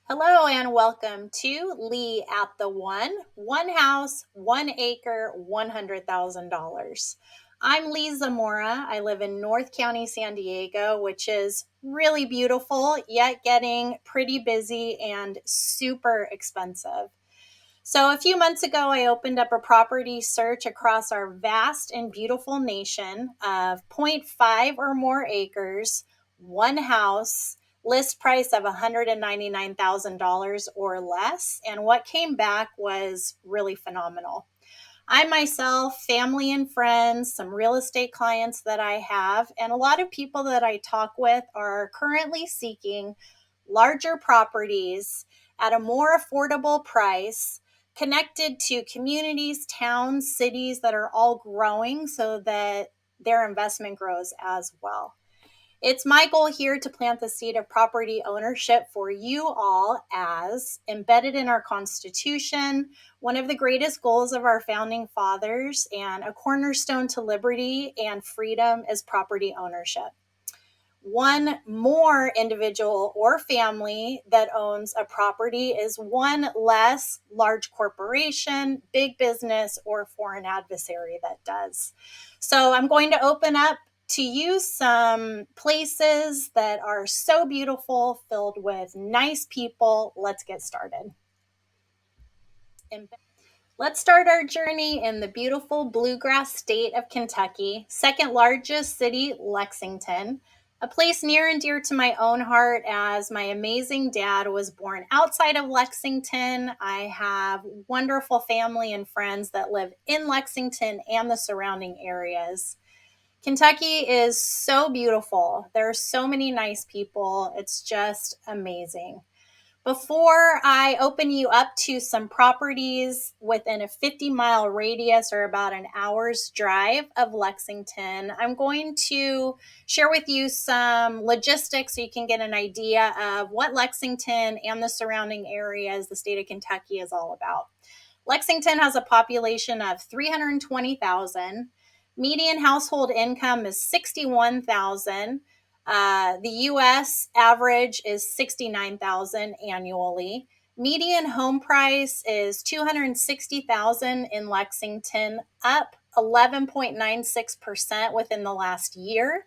Hello and welcome to Leigh at the One house, 1 acre, $100,000. I'm Leigh Zamora. I live in North County, San Diego, which is really beautiful, yet getting pretty busy and super expensive. So, a few months ago, I opened up a property search across our vast and beautiful nation of zero point 0.5 or more acres, one house, list price of $199,000 or less. And what came back was really phenomenal. I myself, family and friends, some real estate clients that I have, and a lot of people that I talk with are currently seeking larger properties at a more affordable price, connected to communities, towns, cities that are all growing so that their investment grows as well. It's my goal here to plant the seed of property ownership for you all as embedded in our Constitution, one of the greatest goals of our founding fathers, and a cornerstone to liberty and freedom is property ownership. One more individual or family that owns a property is one less large corporation, big business, or foreign adversary that does. So I'm going to open up to you some places that are so beautiful, filled with nice people. Let's get started. Let's start our journey in the beautiful bluegrass state of Kentucky, second largest city, Lexington, a place near and dear to my own heart as my amazing dad was born outside of Lexington. I have wonderful family and friends that live in Lexington and the surrounding areas. Kentucky is so beautiful. There are so many nice people. It's just amazing. Before I open you up to some properties within a 50-mile radius or about an hour's drive of Lexington, I'm going to share with you some logistics so you can get an idea of what Lexington and the surrounding areas, the state of Kentucky, is all about. Lexington has a population of 320,000. Median household income is 61,000. The US average is 69,000 annually. Median home price is 260,000 in Lexington, up 11.96% within the last year.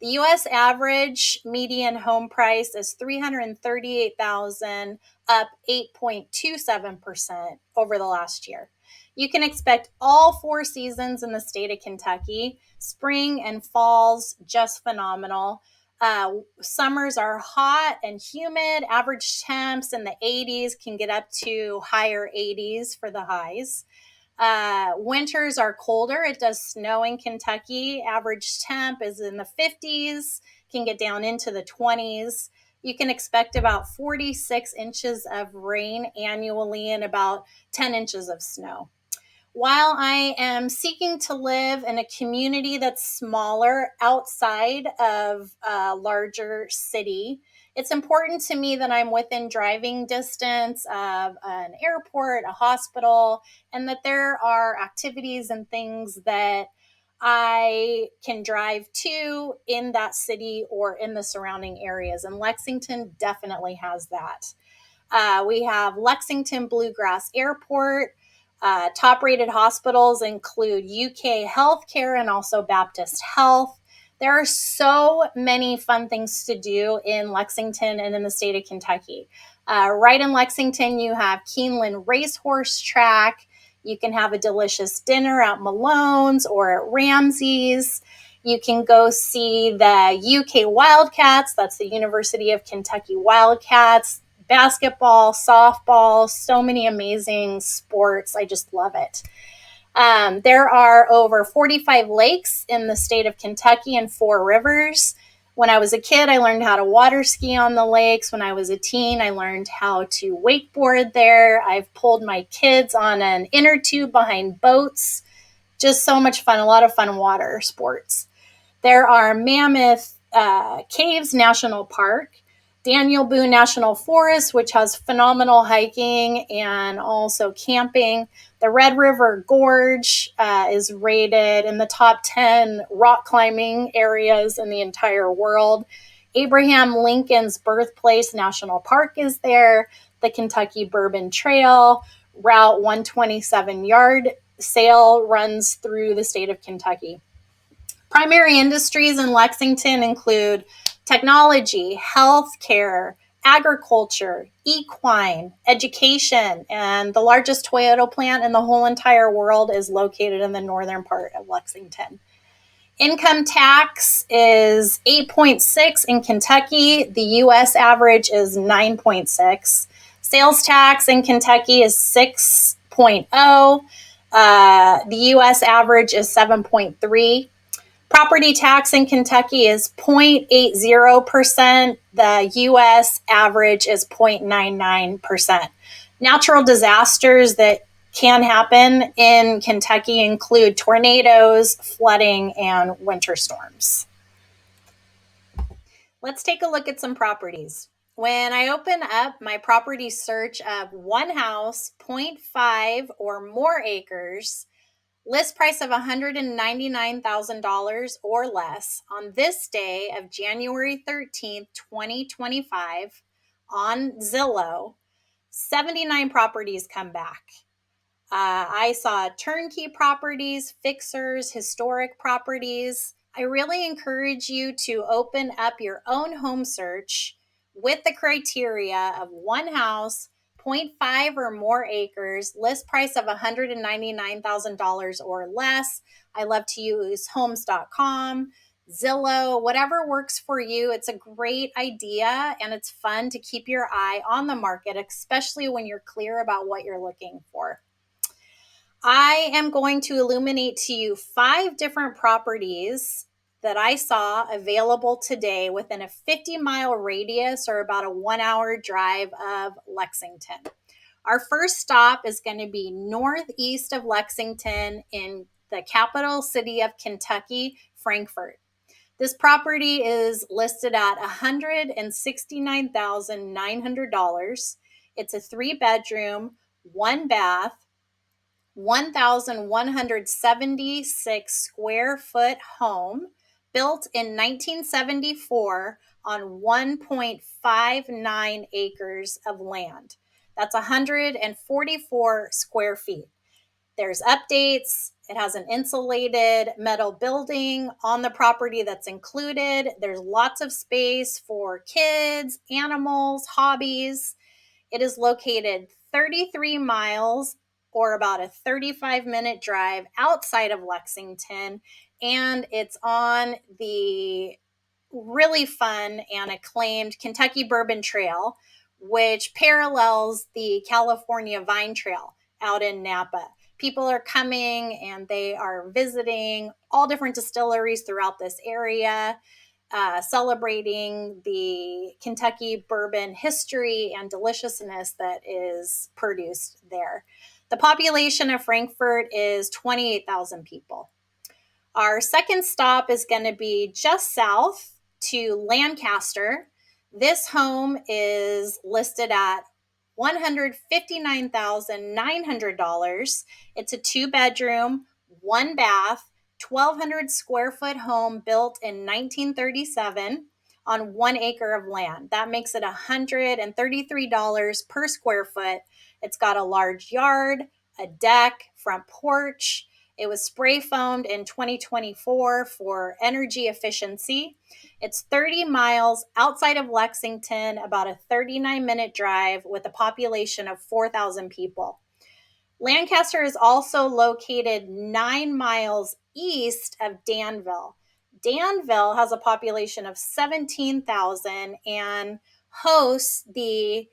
The US average median home price is 338,000, up 8.27% over the last year. You can expect all four seasons in the state of Kentucky. Spring and fall's just phenomenal. Summers are hot and humid. Average temps in the 80s can get up to higher 80s for the highs. Winters are colder. It does snow in Kentucky. Average temp is in the 50s, can get down into the 20s. You can expect about 46 inches of rain annually and about 10 inches of snow. While I am seeking to live in a community that's smaller outside of a larger city, it's important to me that I'm within driving distance of an airport, a hospital, and that there are activities and things that I can drive to in that city or in the surrounding areas. And Lexington definitely has that. We have Lexington Bluegrass Airport. Top rated hospitals include UK Healthcare and also Baptist Health. There are so many fun things to do in Lexington and in the state of Kentucky. Right in Lexington, you have Keeneland Racehorse Track. You can have a delicious dinner at Malone's or at Ramsey's. You can go see the UK Wildcats. That's the University of Kentucky Wildcats. Basketball, softball, so many amazing sports. I just love it. There are over 45 lakes in the state of Kentucky and 4 rivers. When I was a kid, I learned how to water ski on the lakes. When I was a teen, I learned how to wakeboard there. I've pulled my kids on an inner tube behind boats. Just so much fun, a lot of fun water sports. There are Mammoth Caves National Park, Daniel Boone National Forest, which has phenomenal hiking and also camping. The Red River Gorge is rated in the top 10 rock climbing areas in the entire world. Abraham Lincoln's birthplace national park is there. The Kentucky Bourbon Trail, Route 127 yard sale runs through the state of Kentucky. Primary industries in Lexington include technology, healthcare, agriculture, equine, education, and the largest Toyota plant in the whole entire world is located in the northern part of Lexington. Income tax is 8.6 in Kentucky. The U.S. average is 9.6. Sales tax in Kentucky is 6.0. The U.S. average is 7.3. Property tax in Kentucky is 0.80%. The U.S. average is 0.99%. Natural disasters that can happen in Kentucky include tornadoes, flooding, and winter storms. Let's take a look at some properties. When I open up my property search of one house, 0.5 or more acres, list price of $199,000 or less on this day of January 13th, 2025 on Zillow, 79 properties come back. I saw turnkey properties, fixers, historic properties. I really encourage you to open up your own home search with the criteria of one house, 0.5 or more acres, list price of $199,000 or less. I love to use homes.com, Zillow, whatever works for you. It's a great idea and it's fun to keep your eye on the market, especially when you're clear about what you're looking for. I am going to illuminate to you 5 different properties that I saw available today within a 50-mile radius or about a 1-hour drive of Lexington. Our first stop is going to be northeast of Lexington in the capital city of Kentucky, Frankfort. This property is listed at $169,900. It's a 3-bedroom, 1-bath, 1,176 square foot home built in 1974 on 1.59 acres of land. That's 144 square feet. There's updates. It has an insulated metal building on the property that's included. There's lots of space for kids, animals, hobbies. It is located 33 miles or about a 35-minute drive outside of Lexington, and it's on the really fun and acclaimed Kentucky Bourbon Trail, which parallels the California Vine Trail out in Napa. People are coming and they are visiting all different distilleries throughout this area, celebrating the Kentucky bourbon history and deliciousness that is produced there. The population of Frankfort is 28,000 people. Our second stop is going to be just south to Lancaster. This home is listed at $159,900. It's a 2-bedroom, 1-bath, 1,200 square foot home built in 1937 on 1 acre of land. That makes it $133 per square foot. It's got a large yard, a deck, front porch. It was spray foamed in 2024 for energy efficiency. It's 30 miles outside of Lexington, about a 39-minute drive with a population of 4,000 people. Lancaster is also located 9 miles east of Danville. Danville has a population of 17,000 and hosts the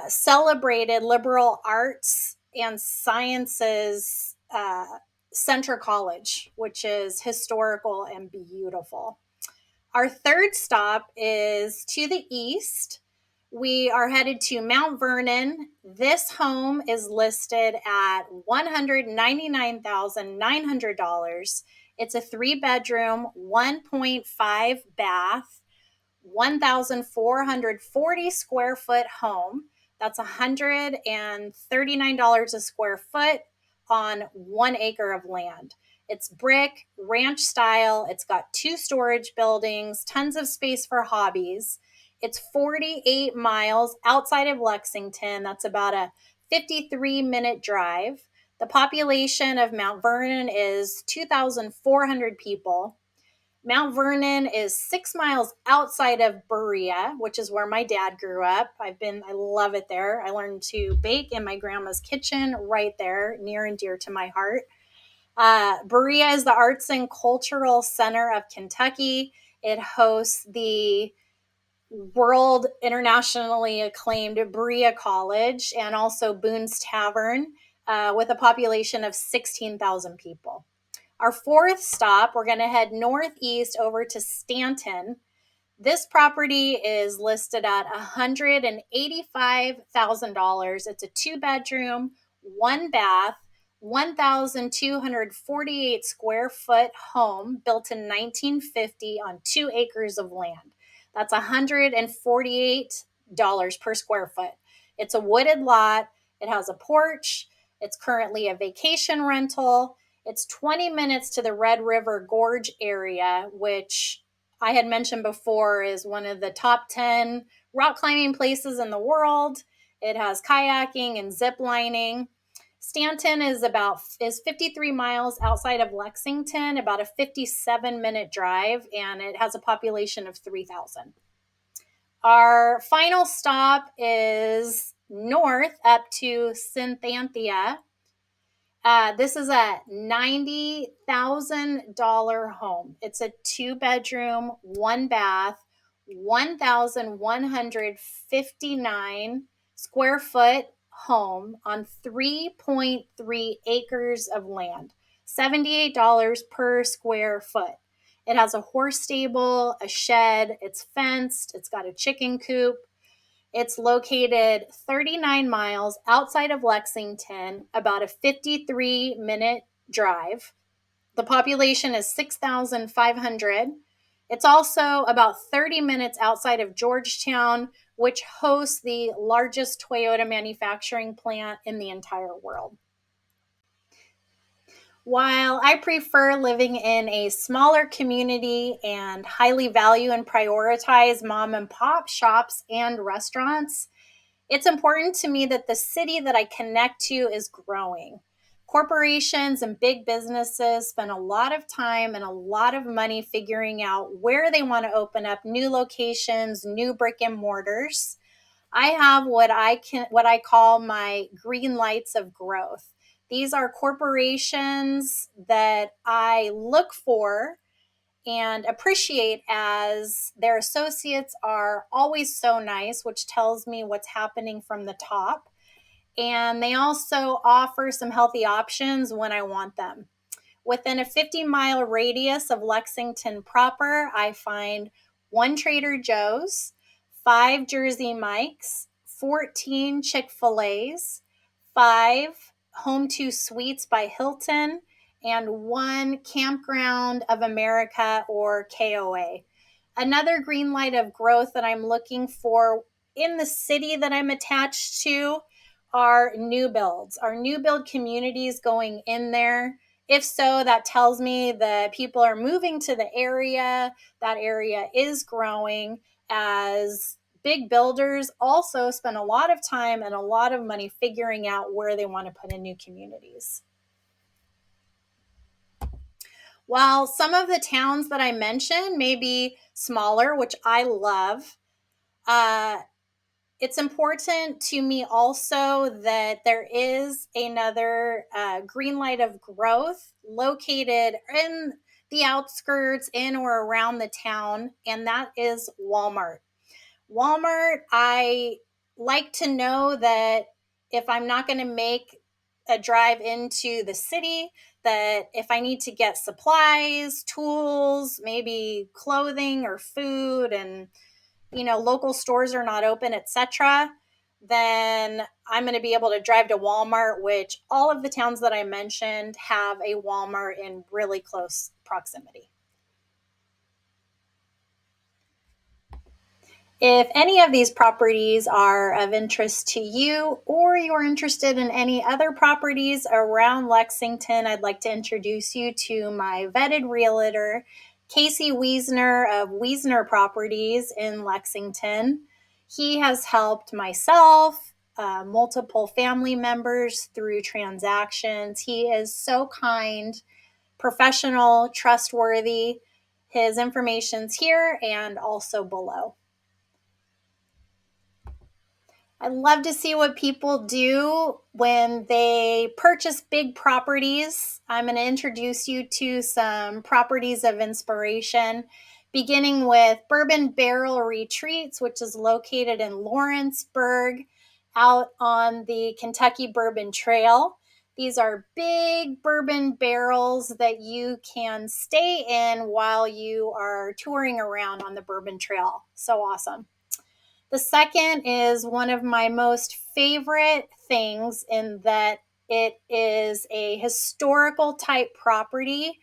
celebrated liberal arts and sciences Center College, which is historical and beautiful. Our third stop is to the east. We are headed to Mount Vernon. This home is listed at $199,900. It's a 3-bedroom, 1.5 bath, 1,440 square foot home. That's $139 a square foot on 1 acre of land. It's brick, ranch style. It's got 2 storage buildings, tons of space for hobbies. It's 48 miles outside of Lexington. That's about a 53-minute drive. The population of Mount Vernon is 2,400 people. Mount Vernon is 6 miles outside of Berea, which is where my dad grew up. I love it there. I learned to bake in my grandma's kitchen right there, near and dear to my heart. Berea is the arts and cultural center of Kentucky. It hosts the world internationally acclaimed Berea College and also Boone's Tavern, with a population of 16,000 people. Our fourth stop, we're going to head northeast over to Stanton. This property is listed at $185,000. It's a 2-bedroom, 1-bath, 1,248 square foot home built in 1950 on 2 acres of land. That's $148 per square foot. It's a wooded lot. It has a porch. It's currently a vacation rental. It's 20 minutes to the Red River Gorge area, which I had mentioned before is one of the top 10 rock climbing places in the world. It has kayaking and zip lining. Stanton is 53 miles outside of Lexington, about a 57-minute drive, and it has a population of 3,000. Our final stop is north up to Cynthanthia. This is a $90,000 home. It's a 2-bedroom, 1-bath, 1,159 square foot home on 3.3 acres of land, $78 per square foot. It has a horse stable, a shed, it's fenced, it's got a chicken coop. It's located 39 miles outside of Lexington, about a 53-minute drive. The population is 6,500. It's also about 30 minutes outside of Georgetown, which hosts the largest Toyota manufacturing plant in the entire world. While I prefer living in a smaller community and highly value and prioritize mom and pop shops and restaurants, it's important to me that the city that I connect to is growing. Corporations and big businesses spend a lot of time and a lot of money figuring out where they want to open up new locations, new brick and mortars. I have what I call my green lights of growth. These are corporations that I look for and appreciate as their associates are always so nice, which tells me what's happening from the top. And they also offer some healthy options when I want them. Within a 50-mile radius of Lexington proper, I find 1 Trader Joe's, 5 Jersey Mike's, 14 Chick-fil-A's, 5 Home 2 Suites by Hilton, and 1 Campground of America, or KOA. Another green light of growth that I'm looking for in the city that I'm attached to are new builds. Are new build communities going in there? If so, that tells me that people are moving to the area. That area is growing, as big builders also spend a lot of time and a lot of money figuring out where they want to put in new communities. While some of the towns that I mentioned may be smaller, which I love, it's important to me also that there is another green light of growth located in the outskirts, in or around the town, and that is Walmart. Walmart, I like to know that if I'm not going to make a drive into the city, that if I need to get supplies, tools, maybe clothing or food, and local stores are not open, etc., then I'm going to be able to drive to Walmart, which all of the towns that I mentioned have a Walmart in really close proximity. If any of these properties are of interest to you, or you're interested in any other properties around Lexington, I'd like to introduce you to my vetted realtor, Casey Weesner of Weesner Properties in Lexington. He has helped myself, multiple family members through transactions. He is so kind, professional, trustworthy. His information's here and also below. I love to see what people do when they purchase big properties. I'm going to introduce you to some properties of inspiration, beginning with Bourbon Barrel Retreats, which is located in Lawrenceburg out on the Kentucky Bourbon Trail. These are big bourbon barrels that you can stay in while you are touring around on the Bourbon Trail. So awesome. The second is one of my most favorite things in that it is a historical type property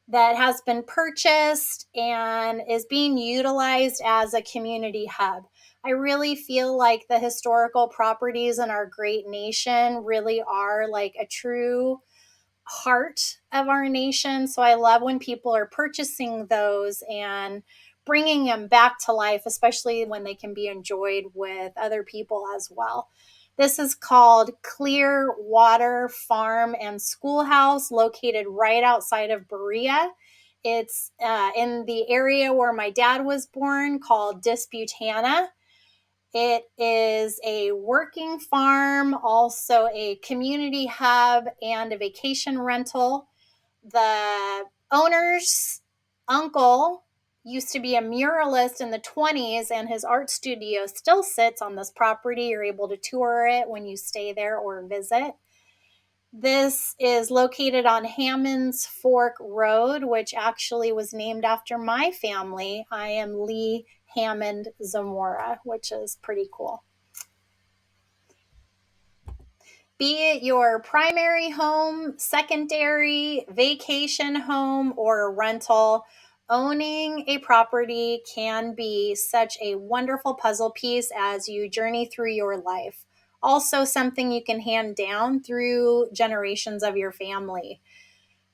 that has been purchased and is being utilized as a community hub. I really feel like the historical properties in our great nation really are like a true heart of our nation. So I love when people are purchasing those and bringing them back to life, especially when they can be enjoyed with other people as well. This is called Clearwater Farm and Schoolhouse, located right outside of Berea. It's in the area where my dad was born, called Disputana. It is a working farm, also a community hub, and a vacation rental. The owner's uncle used to be a muralist in the 20s, and his art studio still sits on this property. You're able to tour it when you stay there or visit. This is located on Hammond's Fork Road, which actually was named after my family. I am Leigh Hammond Zamora, which is pretty cool. Be it your primary home, secondary, vacation home, or a rental, owning a property can be such a wonderful puzzle piece as you journey through your life. Also, something you can hand down through generations of your family.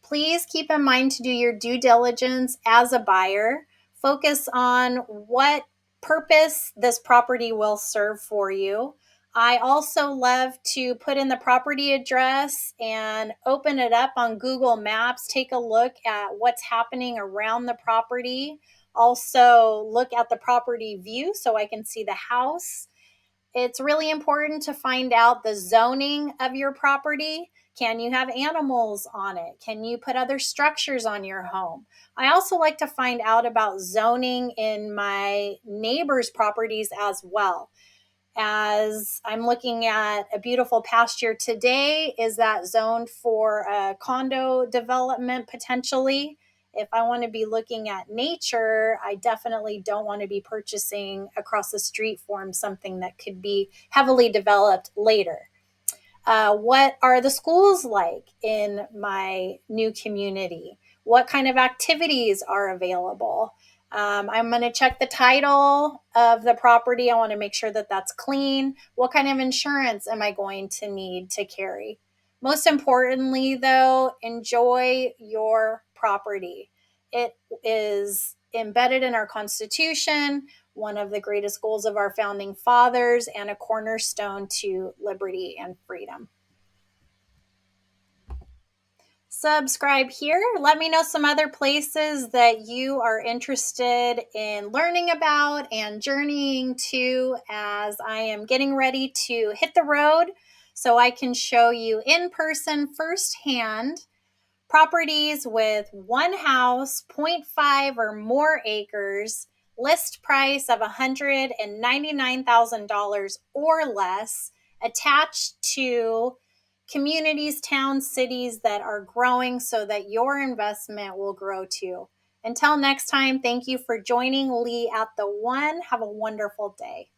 Please keep in mind to do your due diligence as a buyer. Focus on what purpose this property will serve for you. I also love to put in the property address and open it up on Google Maps, take a look at what's happening around the property. Also, look at the property view so I can see the house. It's really important to find out the zoning of your property. Can you have animals on it? Can you put other structures on your home? I also like to find out about zoning in my neighbors' properties as well. As I'm looking at a beautiful pasture today, is that zoned for a condo development potentially? If I want to be looking at nature, I definitely don't want to be purchasing across the street from something that could be heavily developed later. What are the schools like in my new community? What kind of activities are available? I'm going to check the title of the property. I want to make sure that that's clean. What kind of insurance am I going to need to carry? Most importantly, though, enjoy your property. It is embedded in our Constitution, one of the greatest goals of our founding fathers, and a cornerstone to liberty and freedom. Subscribe here. Let me know some other places that you are interested in learning about and journeying to as I am getting ready to hit the road so I can show you in person firsthand properties with one house, 0.5 or more acres, list price of $199,000 or less, attached to communities, towns, cities that are growing so that your investment will grow too. Until next time, thank you for joining Leigh at the One. Have a wonderful day.